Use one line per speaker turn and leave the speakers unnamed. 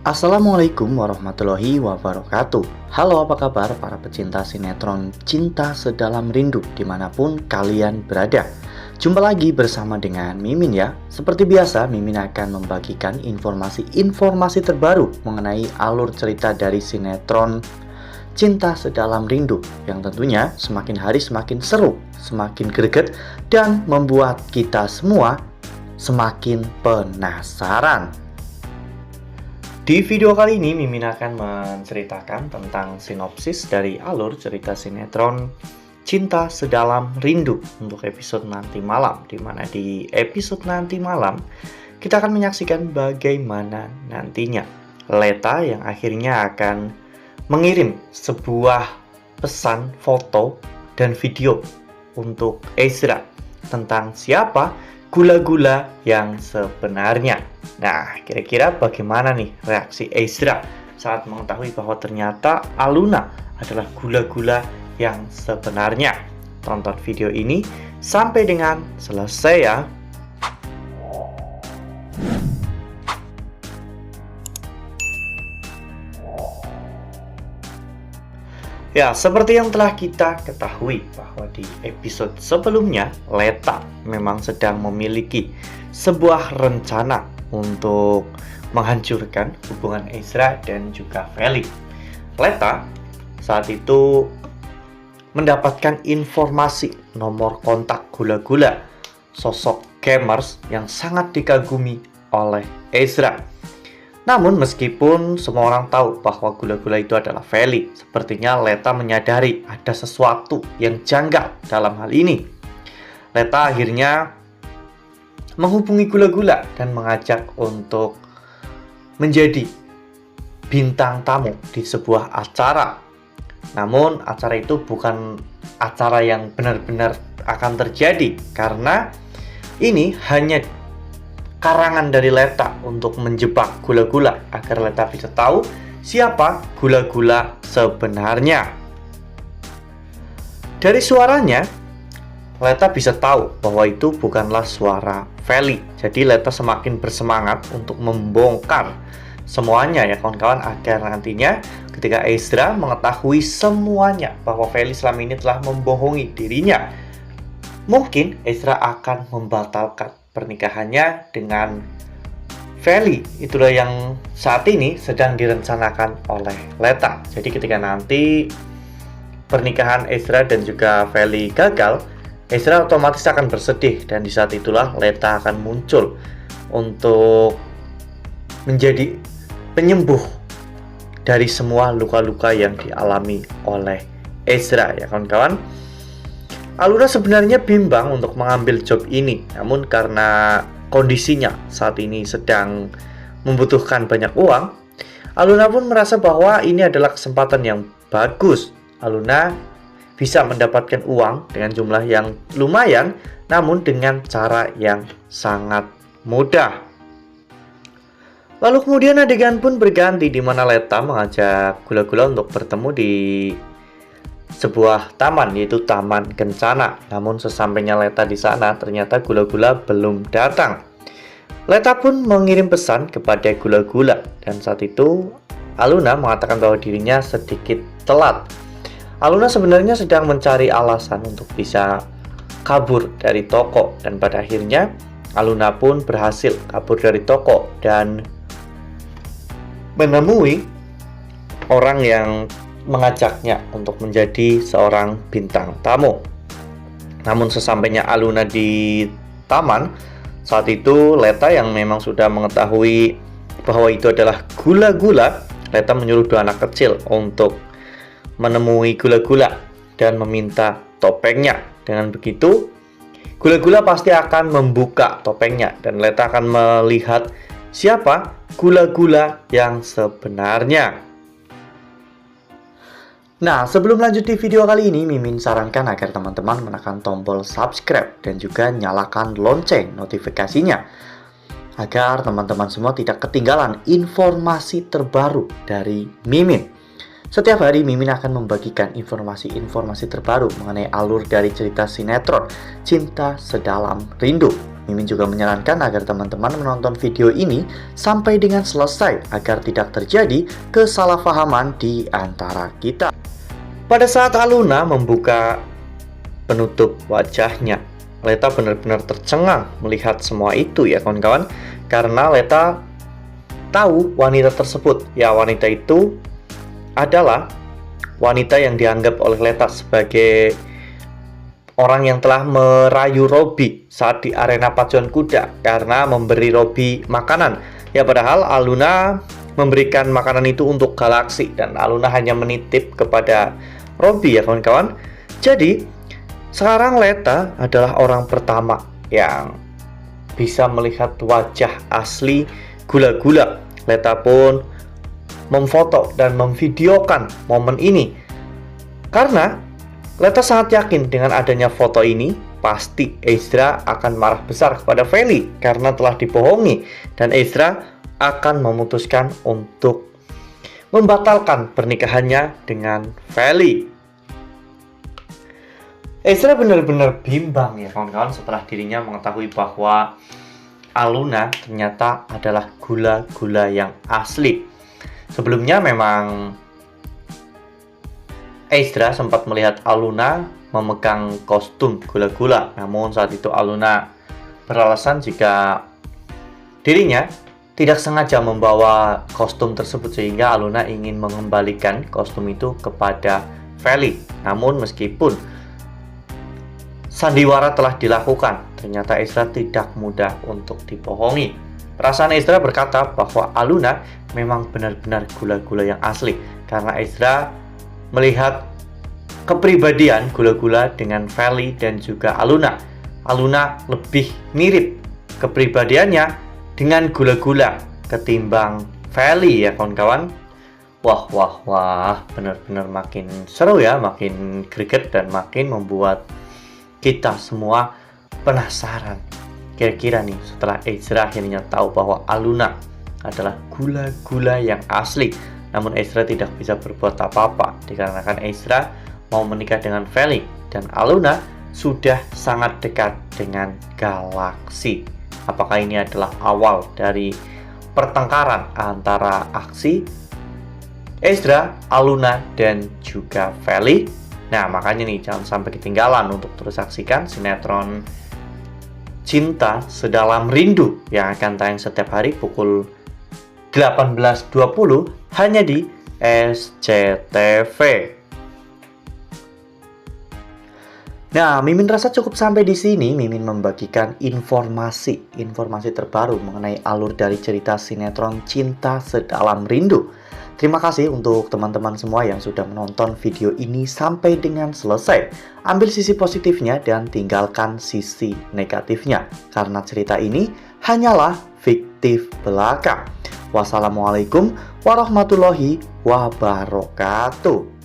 Assalamualaikum warahmatullahi wabarakatuh. Halo, apa kabar para pecinta sinetron Cinta Sedalam Rindu dimanapun kalian berada. Jumpa lagi bersama dengan Mimin ya. Seperti biasa, Mimin akan membagikan informasi terbaru mengenai alur cerita dari sinetron Cinta Sedalam Rindu yang tentunya semakin hari semakin seru, semakin greget, dan membuat kita semua semakin penasaran. Di video kali ini, Mimin akan menceritakan tentang sinopsis dari alur cerita sinetron Cinta Sedalam Rindu untuk episode nanti malam, di mana di episode nanti malam kita akan menyaksikan bagaimana nantinya Leta yang akhirnya akan mengirim sebuah pesan foto dan video untuk Ezra tentang siapa gula-gula yang sebenarnya. Nah, kira-kira bagaimana nih reaksi Ezra saat mengetahui bahwa ternyata Aluna adalah gula-gula yang sebenarnya? Tonton video ini sampai dengan selesai ya. Ya, seperti yang telah kita ketahui bahwa di episode sebelumnya, Leta memang sedang memiliki sebuah rencana untuk menghancurkan hubungan Ezra dan juga Feli. Leta saat itu mendapatkan informasi nomor kontak gula-gula, sosok gamers yang sangat dikagumi oleh Ezra. Namun meskipun semua orang tahu bahwa gula-gula itu adalah Feli, sepertinya Leta menyadari ada sesuatu yang janggal dalam hal ini. Leta akhirnya menghubungi gula-gula dan mengajak untuk menjadi bintang tamu di sebuah acara. Namun acara itu bukan acara yang benar-benar akan terjadi, karena ini hanya karangan dari Leta untuk menjebak gula-gula agar Leta bisa tahu siapa gula-gula sebenarnya. Dari suaranya, Leta bisa tahu bahwa itu bukanlah suara Feli. Jadi Leta semakin bersemangat untuk membongkar semuanya ya kawan-kawan, agar nantinya ketika Ezra mengetahui semuanya bahwa Feli selama ini telah membohongi dirinya, mungkin Ezra akan membatalkan pernikahannya dengan Feli. Itulah yang saat ini sedang direncanakan oleh Leta. Jadi ketika nanti pernikahan Ezra dan juga Feli gagal, Ezra otomatis akan bersedih, dan di saat itulah Leta akan muncul untuk menjadi penyembuh dari semua luka-luka yang dialami oleh Ezra ya kawan-kawan. Aluna sebenarnya bimbang untuk mengambil job ini, namun karena kondisinya saat ini sedang membutuhkan banyak uang, Aluna pun merasa bahwa ini adalah kesempatan yang bagus. Aluna bisa mendapatkan uang dengan jumlah yang lumayan, namun dengan cara yang sangat mudah. Lalu kemudian adegan pun berganti, di mana Leta mengajak gula-gula untuk bertemu di sebuah taman, yaitu Taman Kencana. Namun sesampainya Leta di sana, ternyata gula-gula belum datang. Leta pun mengirim pesan kepada gula-gula, dan saat itu Aluna mengatakan bahwa dirinya sedikit telat. Aluna sebenarnya sedang mencari alasan untuk bisa kabur dari toko, dan pada akhirnya Aluna pun berhasil kabur dari toko dan menemui orang yang mengajaknya untuk menjadi seorang bintang tamu. Namun sesampainya Aluna di taman, saat itu Leta yang memang sudah mengetahui bahwa itu adalah gula-gula, Leta menyuruh dua anak kecil untuk menemui gula-gula dan meminta topengnya. Dengan begitu, gula-gula pasti akan membuka topengnya dan Leta akan melihat siapa gula-gula yang sebenarnya. Nah, sebelum lanjut di video kali ini, Mimin sarankan agar teman-teman menekan tombol subscribe dan juga nyalakan lonceng notifikasinya, agar teman-teman semua tidak ketinggalan informasi terbaru dari Mimin. Setiap hari Mimin akan membagikan informasi-informasi terbaru mengenai alur dari cerita sinetron Cinta Sedalam Rindu. Mimin juga menyarankan agar teman-teman menonton video ini sampai dengan selesai agar tidak terjadi kesalahpahaman di antara kita. Pada saat Aluna membuka penutup wajahnya, Leta benar-benar tercengang melihat semua itu ya kawan-kawan. Karena Leta tahu wanita tersebut, ya wanita itu adalah wanita yang dianggap oleh Leta sebagai orang yang telah merayu Robby saat di arena pacuan kuda karena memberi Robby makanan. Ya padahal Aluna memberikan makanan itu untuk Galaxy dan Aluna hanya menitip kepada Robby ya kawan-kawan. Jadi sekarang Leta adalah orang pertama yang bisa melihat wajah asli Gula-Gula. Leta pun memfoto dan memvideokan momen ini karena Leta sangat yakin dengan adanya foto ini, pasti Ezra akan marah besar kepada Feli karena telah dibohongi. Dan Ezra akan memutuskan untuk membatalkan pernikahannya dengan Feli. Ezra benar-benar bimbang ya kawan-kawan setelah dirinya mengetahui bahwa Aluna ternyata adalah Gula-Gula yang asli. Sebelumnya memang Ezra sempat melihat Aluna memegang kostum Gula-Gula. Namun saat itu Aluna beralasan jika dirinya tidak sengaja membawa kostum tersebut sehingga Aluna ingin mengembalikan kostum itu kepada Feli. Namun meskipun sandiwara telah dilakukan, ternyata Ezra tidak mudah untuk dibohongi. Perasaan Ezra berkata bahwa Aluna memang benar-benar Gula-Gula yang asli karena Ezra melihat kepribadian Gula-Gula dengan Feli dan juga Aluna. Aluna lebih mirip kepribadiannya dengan Gula-Gula ketimbang Feli ya kawan-kawan. Wah, benar-benar makin seru ya, makin greget dan makin membuat kita semua penasaran. Kira-kira nih setelah Ezra akhirnya tahu bahwa Aluna adalah Gula-Gula yang asli, namun Ezra tidak bisa berbuat apa-apa dikarenakan Ezra mau menikah dengan Feli dan Aluna sudah sangat dekat dengan Galaxy. Apakah ini adalah awal dari pertengkaran antara aksi Ezra, Aluna, dan juga Feli? Nah makanya nih jangan sampai ketinggalan untuk terus saksikan sinetron Cinta Sedalam Rindu yang akan tayang setiap hari pukul 18.20 hanya di SCTV. Nah, Mimin rasa cukup sampai di sini. Mimin membagikan informasi terbaru mengenai alur dari cerita sinetron Cinta Sedalam Rindu. Terima kasih untuk teman-teman semua yang sudah menonton video ini sampai dengan selesai. Ambil sisi positifnya dan tinggalkan sisi negatifnya, karena cerita ini hanyalah fiktif belaka. Wassalamualaikum warahmatullahi wabarakatuh.